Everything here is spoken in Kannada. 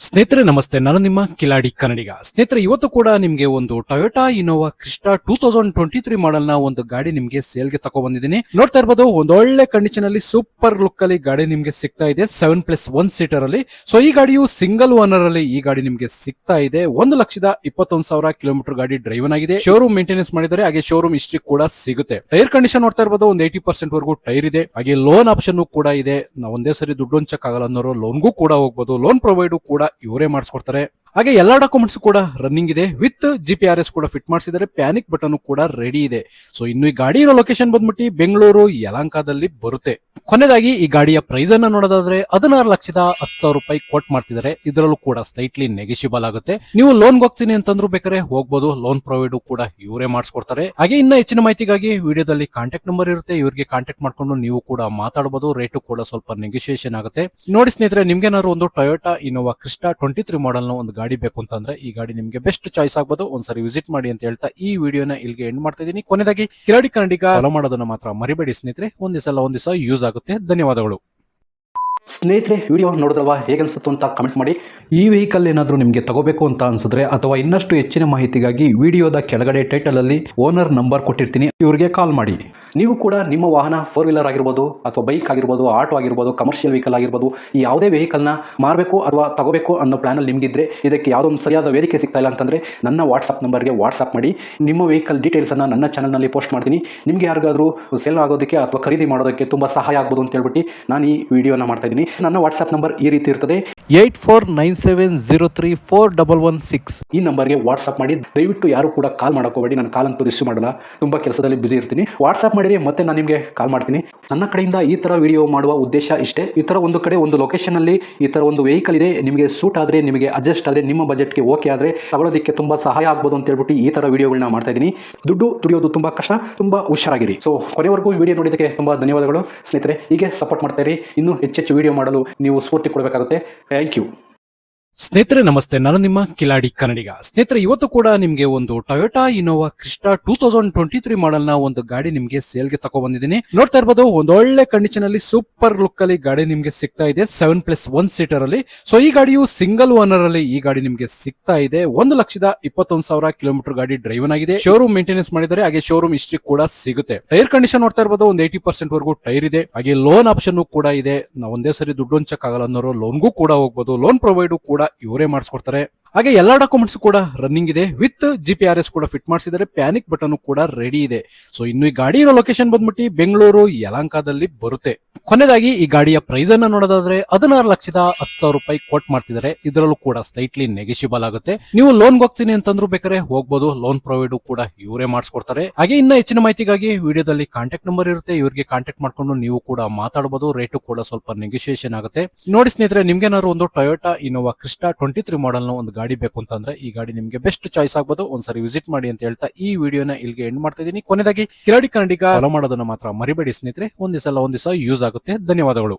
ಸ್ನೇಹಿತರೆ ನಮಸ್ತೆ, ನಾನು ನಿಮ್ಮ ಕಿಲಾಡಿ ಕನ್ನಡಿಗ. ಸ್ನೇಹಿತರೆ ಇವತ್ತು ಕೂಡ ನಿಮ್ಗೆ ಒಂದು ಟೊಯೋಟಾ ಇನೋವಾ ಕ್ರಿಸ್ಟಾ 2023 ಮಾಡೆಲ್ ನ ಒಂದು ಗಾಡಿ ನಿಮ್ಗೆ ಸೇಲ್ಗೆ ತಗೋ ಬಂದಿದ್ದೀನಿ. ನೋಡ್ತಾ ಇರಬಹುದು, ಒಂದು ಒಳ್ಳೆ ಕಂಡೀಷನ್ ಅಲ್ಲಿ ಸೂಪರ್ ಲುಕ್ ಅಲ್ಲಿ ಗಾಡಿ ನಿಮ್ಗೆ ಸಿಗ್ತಾ ಇದೆ 7+1 ಸೀಟರ್ ಅಲ್ಲಿ. ಸೊ ಈ ಗಾಡಿಯು ಸಿಂಗಲ್ ಓನರ್ ಅಲ್ಲಿ ಈ ಗಾಡಿ ನಿಮ್ಗೆ ಸಿಗ್ತಾ ಇದೆ. 1,21,000 ಕಿಲೋಮೀಟರ್ ಗಾಡಿ ಡ್ರೈವನ್ ಆಗಿದೆ. ಶೋರೂಮ್ ಮೇಂಟೆನೆನ್ಸ್ ಮಾಡಿದರೆ, ಹಾಗೆ ಶೋರೂಮ್ ಹಿಸ್ಟ್ರಿ ಕೂಡ ಸಿಗುತ್ತೆ. ಟೈರ್ ಕಂಡೀಷನ್ ನೋಡ್ತಾ ಇರಬಹುದು, ಒಂದು 80% ವರೆಗೂ ಟೈರ್ ಇದೆ. ಹಾಗೆ ಲೋನ್ ಆಪ್ಷನ್ ಕೂಡ ಇದೆ. ನಾವು ಒಂದೇ ಸರಿ ದುಡ್ಡು ಹಂಚಕ್ ಆಗಲ್ಲ ಅನ್ನೋರು ಲೋನ್ಗೂ ಕೂಡ ಹೋಗಬಹುದು. ಲೋನ್ ಪ್ರೊವೈಡ್ ಕೂಡ ಇವರೇ ಮಾಡಿಸ್ಕೊಡ್ತಾರೆ. ಹಾಗೆ ಎಲ್ಲಾ ಡಾಕ್ಯುಮೆಂಟ್ಸ್ ಕೂಡ ರನ್ನಿಂಗ್ ಇದೆ. ವಿತ್ GPS ಕೂಡ ಫಿಟ್ ಮಾಡಿಸಿದರೆ. ಪ್ಯಾನಿಕ್ ಬಟನ್ ಕೂಡ ರೆಡಿ ಇದೆ. ಸೊ ಇನ್ನು ಈ ಗಾಡಿ ಇರೋ ಲೊಕೇಶನ್ ಬಂದ್ಬಿಟ್ಟು ಬೆಂಗಳೂರು ಯಲಹಂಕದಲ್ಲಿ ಬರುತ್ತೆ. ಕೊನೆಯದಾಗಿ ಈ ಗಾಡಿಯ ಪ್ರೈಸ್ ಅನ್ನ ನೋಡೋದಾದ್ರೆ 16,10,000 ರೂಪಾಯಿ ಕೊಟ್ ಮಾಡ್ತಿದ್ದಾರೆ. ಇದರಲ್ಲೂ ಕೂಡ ಸ್ಲೈಟ್ಲಿ ನೆಗೆಷಿಬಲ್ ಆಗುತ್ತೆ. ನೀವು ಲೋನ್ ಹೋಗ್ತೀನಿ ಅಂತಂದ್ರೂ ಬೇಕಾದ್ರೆ ಹೋಗ್ಬೋದು. ಲೋನ್ ಪ್ರೊವೈಡ್ ಕೂಡ ಇವರೇ ಮಾಡಿಸ್ಕೊಡ್ತಾರೆ. ಹಾಗೆ ಇನ್ನ ಹೆಚ್ಚಿನ ಮಾಹಿತಿಗಾಗಿ ವಿಡಿಯೋದಲ್ಲಿ ಕಾಂಟ್ಯಾಕ್ಟ್ ನಂಬರ್ ಇರುತ್ತೆ, ಇವರಿಗೆ ಕಾಂಟ್ಯಾಕ್ಟ್ ಮಾಡ್ಕೊಂಡು ನೀವು ಕೂಡ ಮಾತಾಡಬಹುದು. ರೇಟು ಕೂಡ ಸ್ವಲ್ಪ ನೆಗೋಷಿಯೇಷನ್ ಆಗುತ್ತೆ. ನೋಡಿ ಸ್ನೇಹಿತರೆ, ನಿಮ್ಗೇನಾದ್ರು ಒಂದು ಟೊಯೋಟಾ ಇನೋವಾ ಕ್ರಿಸ್ಟಾ 23 ಮಾಡೆಲ್ ನ ಒಂದು ಗಾಡಿ ಬೇಕು ಅಂತಂದ್ರೆ ಈ ಗಾಡಿ ನಿಮ್ಗೆ ಬೆಸ್ಟ್ ಚಾಯ್ಸ್ ಆಗ್ಬೋದು. ಒಂದ್ಸರಿ ವಿಸಿಟ್ ಮಾಡಿ ಅಂತ ಹೇಳ್ತಾ ಈ ವಿಡಿಯೋನ ಇಲ್ಲಿಗೆ ಎಂಡ್ ಮಾಡ್ತಾ ಇದೀನಿ. ಕೊನೆಯದಾಗಿ ಕಿಲಾಡಿ ಕನ್ನಡಿಗ ಫಾಲೋ ಮಾಡೋದನ್ನ ಮಾತ್ರ ಮರಿಬೇಡಿ ಸ್ನೇಹಿತರೆ. ಒಂದಿವಸ ಯೂಸ್ ಆಗುತ್ತೆ. ಧನ್ಯವಾದಗಳು ಸ್ನೇಹಿತರೆ. ವಿಡಿಯೋ ನೋಡಿದ್ರಲ್ವಾ, ಹೇಗನ್ಸುತ್ತು ಅಂತ ಕಮೆಂಟ್ ಮಾಡಿ. ಈ ವೆಹಿಕಲ್ ಏನಾದರೂ ನಿಮಗೆ ತಗೋಬೇಕು ಅಂತ ಅನ್ಸಿದ್ರೆ ಅಥವಾ ಇನ್ನಷ್ಟು ಹೆಚ್ಚಿನ ಮಾಹಿತಿಗಾಗಿ ವಿಡಿಯೋದ ಕೆಳಗಡೆ ಟೈಟಲ್ ಅಲ್ಲಿ ಓನರ್ ನಂಬರ್ ಕೊಟ್ಟಿರ್ತೀನಿ, ಇವರಿಗೆ ಕಾಲ್ ಮಾಡಿ. ನೀವು ಕೂಡ ನಿಮ್ಮ ವಾಹನ 4 ವೀಲರ್ ಆಗಿರ್ಬೋದು ಅಥವಾ ಬೈಕ್ ಆಗಿರ್ಬೋದು, ಆಟೋ ಆಗಿರ್ಬೋದು, ಕಮರ್ಷಿಯಲ್ ವೆಹಿಕಲ್ ಆಗಿರ್ಬೋದು, ಈ ಯಾವುದೇ ವೆಹಿಕಲ್ನ ಮಾರಬೇಕು ಅಥವಾ ತಗೋಬೇಕು ಅನ್ನೋ ಪ್ಲಾನಲ್ಲಿ ನಿಮಗಿದ್ರೆ, ಇದಕ್ಕೆ ಯಾವುದೊಂದು ಸರಿಯಾದ ವೇದಿಕೆ ಸಿಗ್ತಾ ಇಲ್ಲ ಅಂತಂದರೆ ನನ್ನ ವಾಟ್ಸಪ್ ನಂಬರ್ಗೆ ವಾಟ್ಸಪ್ ಮಾಡಿ. ನಿಮ್ಮ ವೆಹಿಕಲ್ ಡೀಟೇಲ್ಸನ್ನು ನನ್ನ ಚಾನಲ್ನಲ್ಲಿ ಪೋಸ್ಟ್ ಮಾಡ್ತೀನಿ. ನಿಮಗೆ ಯಾರಿಗಾದರೂ ಸೇಲ್ ಆಗೋದಕ್ಕೆ ಅಥವಾ ಖರೀದಿ ಮಾಡೋದಕ್ಕೆ ತುಂಬ ಸಹಾಯ ಆಗ್ಬೋದು ಅಂತ ಹೇಳ್ಬಿಟ್ಟು ನಾನು ಈ ವಿಡಿಯೋನ ಮಾಡ್ತಾ ಇದ್ದೀನಿ. ನನ್ನ ವಾಟ್ಸ್ಆಪ್ ನಂಬರ್ ಈ ರೀತಿ ಇರ್ತದೆ, 8497034116. ಈ ನಂಬರ್ಗೆ ವಾಟ್ಸ್ಆಪ್ ಮಾಡಿ. ದಯವಿಟ್ಟು ಯಾರು ಕೂಡ ಕಾಲ್ ಮಾಡೋಕೋಬೇಡಿ. ನಾನು ಕಾಲ್ ಅಂತೂ ರಿಸೀವ್ ಮಾಡಲ್ಲ, ತುಂಬಾ ಕೆಲಸದಲ್ಲಿ ಬಿಸಿ ಇರ್ತೀನಿ. ವಾಟ್ಸ್ಆಪ್ ಮಾಡಿರಿ, ಮತ್ತೆ ನಾನು ನಿಮಗೆ ಕಾಲ್ ಮಾಡ್ತೀನಿ. ನನ್ನ ಕಡೆಯಿಂದ ಈ ತರ ವಿಡಿಯೋ ಮಾಡುವ ಉದ್ದೇಶ ಇಷ್ಟೇ. ಈ ತರ ಒಂದು ಕಡೆ ಒಂದು ಲೊಕೇಶನ್ ಅಲ್ಲಿ ಈ ತರ ಒಂದು ವೆಹಿಕಲ್ ಇದೆ, ನಿಮಗೆ ಸೂಟ್ ಆದ್ರೆ, ನಿಮಗೆ ಅಡ್ಜಸ್ಟ್ ಆದ್ರೆ, ನಿಮ್ಮ ಬಜೆಟ್ಗೆ ಓಕೆ ಆದ್ರೆ ತಗೊಳ್ಳೋದಕ್ಕೆ ತುಂಬಾ ಸಹಾಯ ಆಗ್ಬೋದು ಅಂತ ಹೇಳ್ಬಿಟ್ಟು ಈ ತರ ವಿಡಿಯೋಗಳನ್ನ ಮಾಡ್ತಾ ಇದ್ದೀನಿ. ದುಡ್ಡು ದುಡಿಯೋದು ತುಂಬಾ ಕಷ್ಟ, ತುಂಬಾ ಹುಷಾರಾಗಿರಿ. ಸೊ ಕೊನೆವರೆಗೂ ವಿಡಿಯೋ ನೋಡಿದ್ದಕ್ಕೆ ತುಂಬಾ ಧನ್ಯವಾದಗಳು ಸ್ನೇಹಿತರೆ. ಹೀಗೆ ಸಪೋರ್ಟ್ ಮಾಡ್ತಾ ಇರಿ. ಇನ್ನೂ ಹೆಚ್ಚೆಚ್ಚು ವಿಡಿಯೋ ಮಾಡಲು ನೀವು ಸ್ಫೂರ್ತಿ ಕೊಡಬೇಕಾಗುತ್ತೆ. Thank you. ಸ್ನೇಹಿತರೆ ನಮಸ್ತೆ, ನಾನು ನಿಮ್ಮ ಕಿಲಾಡಿ ಕನ್ನಡಿಗ. ಸ್ನೇಹಿತರೆ ಇವತ್ತು ಕೂಡ ನಿಮ್ಗೆ ಒಂದು ಟೊಯೋಟಾ ಇನೋವಾ ಕ್ರಿಸ್ಟಾ 2023 ಮಾಡೆಲ್ ನ ಒಂದು ಗಾಡಿ ನಿಮ್ಗೆ ಸೇಲ್ಗೆ ತಗೋ ಬಂದಿದ್ದೀನಿ. ನೋಡ್ತಾ ಇರಬಹುದು, ಒಂದು ಒಳ್ಳೆ ಕಂಡೀಷನ್ ಅಲ್ಲಿ ಸೂಪರ್ ಲುಕ್ ಅಲ್ಲಿ ಗಾಡಿ ನಿಮ್ಗೆ ಸಿಗ್ತಾ ಇದೆ 7+1 ಸೀಟರ್ ಅಲ್ಲಿ. ಸೊ ಈ ಗಾಡಿಯು ಸಿಂಗಲ್ ಓನರ್ ಅಲ್ಲಿ ಈ ಗಾಡಿ ನಿಮ್ಗೆ ಸಿಗ್ತಾ ಇದೆ. 1,21,000 ಕಿಲೋಮೀಟರ್ ಗಾಡಿ ಡ್ರೈವನ್ ಆಗಿದೆ. ಶೋರೂಮ್ ಮೇಂಟೆನೆನ್ಸ್ ಮಾಡಿದರೆ, ಹಾಗೆ ಶೋರೂಮ್ ಹಿಸ್ಟ್ರಿ ಕೂಡ ಸಿಗುತ್ತೆ. ಟೈರ್ ಕಂಡೀಷನ್ ನೋಡ್ತಾ ಇರಬಹುದು, ಒಂದು 80% ವರೆಗೂ ಟೈರ್ ಇದೆ. ಹಾಗೆ ಲೋನ್ ಆಪ್ಷನ್ ಕೂಡ ಇದೆ. ನಾವು ಒಂದೇ ಸರಿ ದುಡ್ಡು ಹಂಚಕ್ ಆಗಲ್ಲ ಅನ್ನೋರು ಲೋನ್ಗೂ ಕೂಡ ಹೋಗಬಹುದು. ಲೋನ್ ಪ್ರೊವೈಡ್ ಕೂಡ ಇವರೇ ಮಾಡಿಸ್ಕೊಡ್ತಾರೆ. ಹಾಗೆ ಎಲ್ಲಾ ಡಾಕ್ಯುಮೆಂಟ್ಸ್ ಕೂಡ ರನ್ನಿಂಗ್ ಇದೆ. ವಿತ್ GPS ಕೂಡ ಫಿಟ್ ಮಾಡಿಸಿದರೆ. ಪ್ಯಾನಿಕ್ ಬಟನ್ ಕೂಡ ರೆಡಿ ಇದೆ. ಸೊ ಇನ್ನು ಈ ಗಾಡಿ ಇರೋ ಲೊಕೇಶನ್ ಬಂದ್ಬಿಟ್ಟು ಬೆಂಗಳೂರು ಯಲಹಂಕದಲ್ಲಿ ಬರುತ್ತೆ. ಕೊನೆಯದಾಗಿ ಈ ಗಾಡಿಯ ಪ್ರೈಸ್ ಅನ್ನ ನೋಡೋದಾದ್ರೆ 16,10,000 ರೂಪಾಯಿ ಕೊಟ್ ಮಾಡ್ತಿದ್ದಾರೆ. ಇದರಲ್ಲೂ ಕೂಡ ಸ್ಲೈಟ್ಲಿ ನೆಗೆಷಿಬಲ್ ಆಗುತ್ತೆ. ನೀವು ಲೋನ್ ಹೋಗ್ತೀನಿ ಅಂತಂದ್ರೂ ಬೇಕಾದ್ರೆ ಹೋಗ್ಬೋದು. ಲೋನ್ ಪ್ರೊವೈಡ್ ಕೂಡ ಇವರೇ ಮಾಡಿಸ್ಕೊಡ್ತಾರೆ. ಹಾಗೆ ಇನ್ನ ಹೆಚ್ಚಿನ ಮಾಹಿತಿಗಾಗಿ ವಿಡಿಯೋದಲ್ಲಿ ಕಾಂಟ್ಯಾಕ್ಟ್ ನಂಬರ್ ಇರುತ್ತೆ, ಇವರಿಗೆ ಕಾಂಟ್ಯಾಕ್ಟ್ ಮಾಡ್ಕೊಂಡು ನೀವು ಕೂಡ ಮಾತಾಡಬಹುದು. ರೇಟು ಕೂಡ ಸ್ವಲ್ಪ ನೆಗೋಷಿಯೇಷನ್ ಆಗುತ್ತೆ. ನೋಡಿ ಸ್ನೇಹಿತರೆ, ನಿಮ್ಗೇನಾದ್ರು ಒಂದು ಟೊಯೋಟಾ ಇನೋವಾ ಕ್ರಿಸ್ಟಾ 23 ಮಾಡೆಲ್ ನ ಒಂದು ಗಾಡಿ ಬೇಕು ಅಂತಂದ್ರೆ ಈ ಗಾಡಿ ನಿಮ್ಗೆ ಬೆಸ್ಟ್ ಚಾಯ್ಸ್ ಆಗ್ಬೋದು. ಒಂದ್ಸರಿ ವಿಸಿಟ್ ಮಾಡಿ ಅಂತ ಹೇಳ್ತಾ ಈ ವಿಡಿಯೋನ ಇಲ್ಲಿಗೆ ಎಂಡ್ ಮಾಡ್ತಾ ಇದೀನಿ. ಕೊನೆಯದಾಗಿ ಕಿಲಾಡಿ ಕನ್ನಡಿಗ ಫಾಲೋ ಮಾಡೋದನ್ನ ಮಾತ್ರ ಮರಿಬೇಡಿ ಸ್ನೇಹಿತರೆ. ಒಂದಿವಸ ಯೂಸ್ ಆಗುತ್ತೆ. ಧನ್ಯವಾದಗಳು.